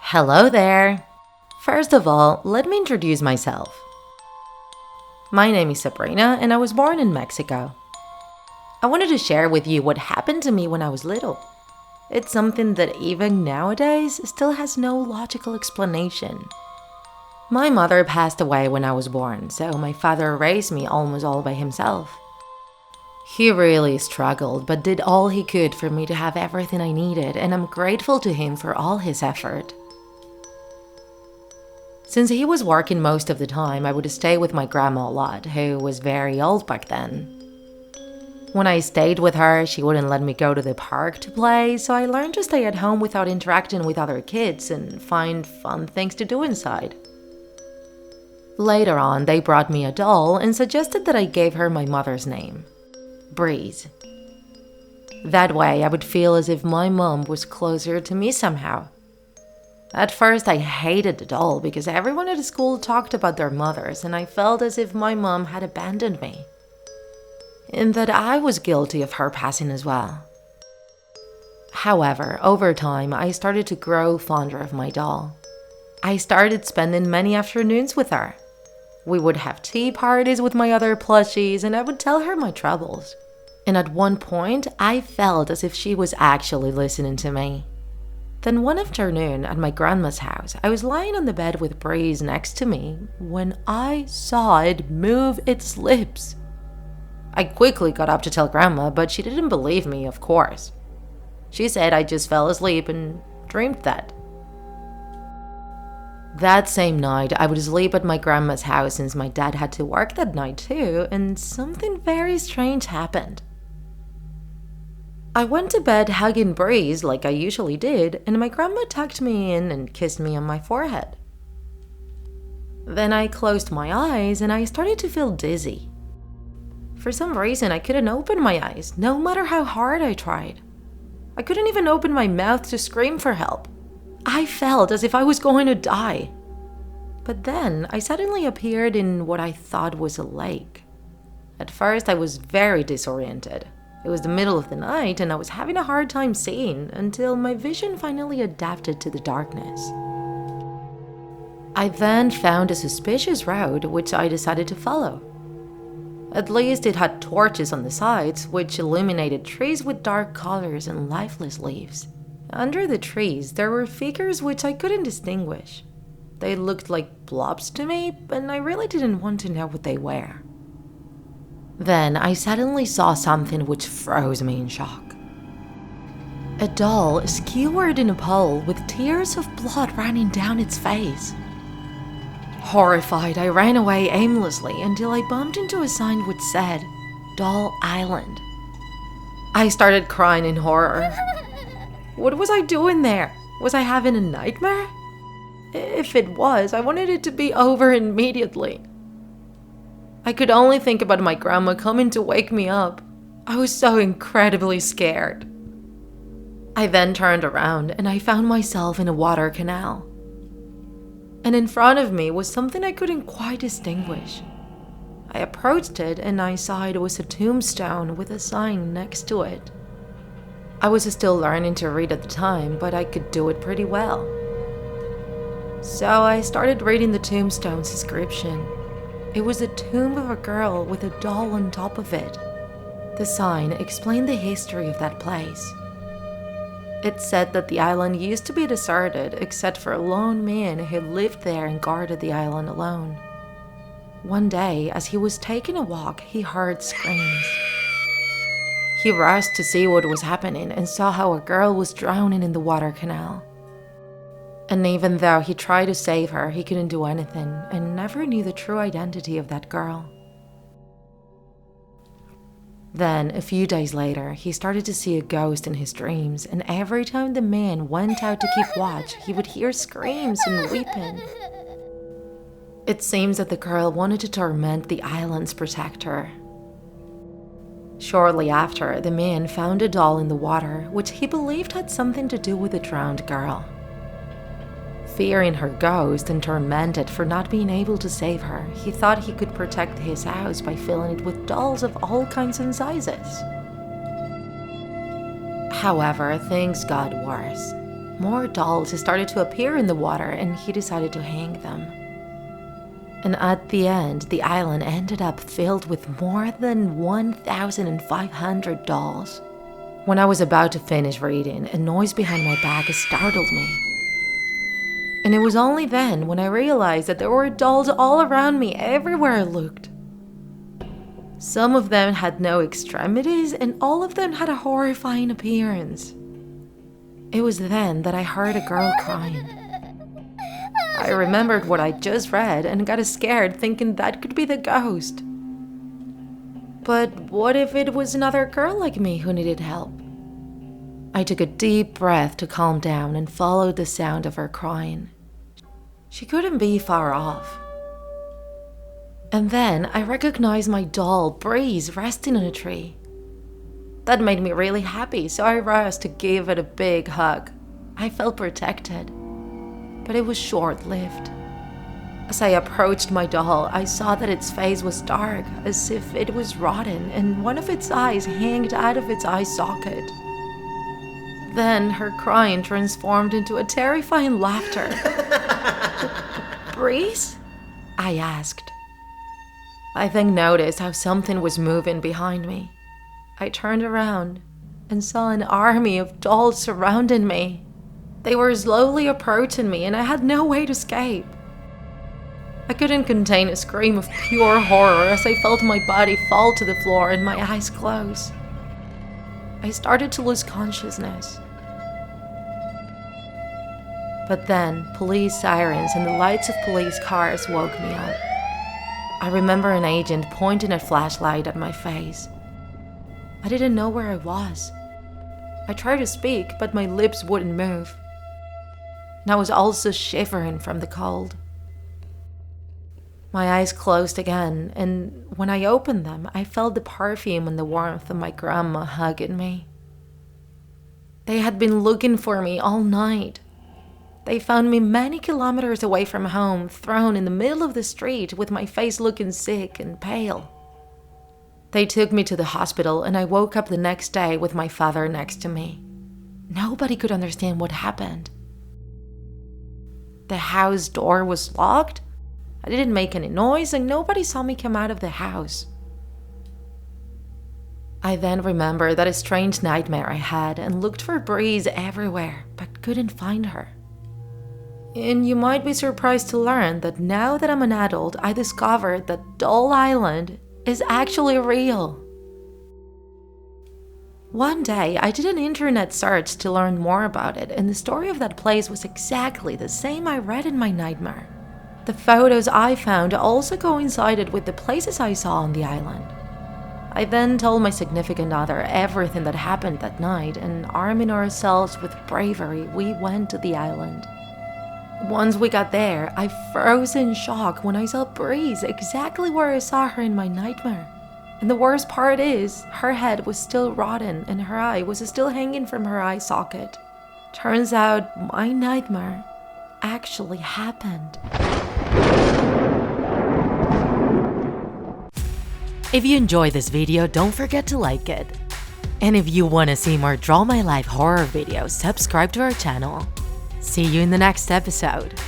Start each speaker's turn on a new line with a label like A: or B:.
A: Hello there! First of all, let me introduce myself. My name is Sabrina and I was born in Mexico. I wanted to share with you what happened to me when I was little. It's something that even nowadays still has no logical explanation. My mother passed away when I was born, so my father raised me almost all by himself. He really struggled, but did all he could for me to have everything I needed, and I'm grateful to him for all his effort. Since he was working most of the time, I would stay with my grandma a lot, who was very old back then. When I stayed with her, she wouldn't let me go to the park to play, so I learned to stay at home without interacting with other kids and find fun things to do inside. Later on, they brought me a doll and suggested that I gave her my mother's name, Breeze. That way, I would feel as if my mom was closer to me somehow. At first, I hated the doll because everyone at the school talked about their mothers, and I felt as if my mom had abandoned me, and that I was guilty of her passing as well. However, over time, I started to grow fonder of my doll. I started spending many afternoons with her. We would have tea parties with my other plushies, and I would tell her my troubles. And at one point, I felt as if she was actually listening to me. Then one afternoon at my grandma's house, I was lying on the bed with Breeze next to me when I saw it move its lips. I quickly got up to tell Grandma, but she didn't believe me, of course. She said I just fell asleep and dreamed that. That same night, I would sleep at my grandma's house since my dad had to work that night too, and something very strange happened. I went to bed hugging Breeze like I usually did, and my grandma tucked me in and kissed me on my forehead. Then I closed my eyes and I started to feel dizzy. For some reason, I couldn't open my eyes, no matter how hard I tried. I couldn't even open my mouth to scream for help. I felt as if I was going to die. But then I suddenly appeared in what I thought was a lake. At first, I was very disoriented. It was the middle of the night and I was having a hard time seeing until my vision finally adapted to the darkness. I then found a suspicious road which I decided to follow. At least it had torches on the sides which illuminated trees with dark colors and lifeless leaves. Under the trees there were figures which I couldn't distinguish. They looked like blobs to me, and I really didn't want to know what they were. Then I suddenly saw something which froze me in shock. A doll skewered in a pole with tears of blood running down its face. Horrified, I ran away aimlessly until I bumped into a sign which said, Doll Island. I started crying in horror. What was I doing there? Was I having a nightmare? If it was, I wanted it to be over immediately. I could only think about my grandma coming to wake me up. I was so incredibly scared. I then turned around and I found myself in a water canal. And in front of me was something I couldn't quite distinguish. I approached it and I saw it was a tombstone with a sign next to it. I was still learning to read at the time, but I could do it pretty well. So I started reading the tombstone's inscription. It was the tomb of a girl with a doll on top of it. The sign explained the history of that place. It said that the island used to be deserted except for a lone man who lived there and guarded the island alone. One day, as he was taking a walk, he heard screams. He rushed to see what was happening and saw how a girl was drowning in the water canal. And even though he tried to save her, he couldn't do anything and never knew the true identity of that girl. Then, a few days later, he started to see a ghost in his dreams, and every time the man went out to keep watch, he would hear screams and weeping. It seems that the girl wanted to torment the island's protector. Shortly after, the man found a doll in the water, which he believed had something to do with the drowned girl. Fearing her ghost and tormented for not being able to save her, he thought he could protect his house by filling it with dolls of all kinds and sizes. However, things got worse. more dolls started to appear in the water and he decided to hang them. And at the end, the island ended up filled with more than 1,500 dolls. When I was about to finish reading, a noise behind my back startled me. And it was only then when I realized that there were dolls all around me everywhere I looked. Some of them had no extremities and all of them had a horrifying appearance. It was then that I heard a girl crying. I remembered what I just read and got scared thinking that could be the ghost. But what if it was another girl like me who needed help? I took a deep breath to calm down and followed the sound of her crying. She couldn't be far off. And then I recognized my doll, Breeze, resting on a tree. That made me really happy, so I rushed to give it a big hug. I felt protected, but it was short-lived. As I approached my doll, I saw that its face was dark, as if it was rotten, and one of its eyes hanged out of its eye socket. Then her crying transformed into a terrifying laughter. "Breeze?" I asked. I then noticed how something was moving behind me. I turned around and saw an army of dolls surrounding me. They were slowly approaching me and I had no way to escape. I couldn't contain a scream of pure horror as I felt my body fall to the floor and my eyes close. I started to lose consciousness. But then, police sirens and the lights of police cars woke me up. I remember an agent pointing a flashlight at my face. I didn't know where I was. I tried to speak, but my lips wouldn't move. And I was also shivering from the cold. My eyes closed again, and when I opened them, I felt the perfume and the warmth of my grandma hugging me. They had been looking for me all night. They found me many kilometers away from home, thrown in the middle of the street with my face looking sick and pale. They took me to the hospital and I woke up the next day with my father next to me. Nobody could understand what happened. The house door was locked. I didn't make any noise and nobody saw me come out of the house. I then remembered that a strange nightmare I had and looked for Breeze everywhere, but couldn't find her. And you might be surprised to learn that now that I'm an adult, I discovered that Doll Island is actually real. One day, I did an internet search to learn more about it, and the story of that place was exactly the same I read in my nightmare. The photos I found also coincided with the places I saw on the island. I then told my significant other everything that happened that night, and arming ourselves with bravery, we went to the island. Once we got there, I froze in shock when I saw Breeze exactly where I saw her in my nightmare. And the worst part is, her head was still rotten and her eye was still hanging from her eye socket. Turns out my nightmare actually happened.
B: If you enjoyed this video, don't forget to like it. And if you want to see more Draw My Life horror videos, subscribe to our channel. See you in the next episode.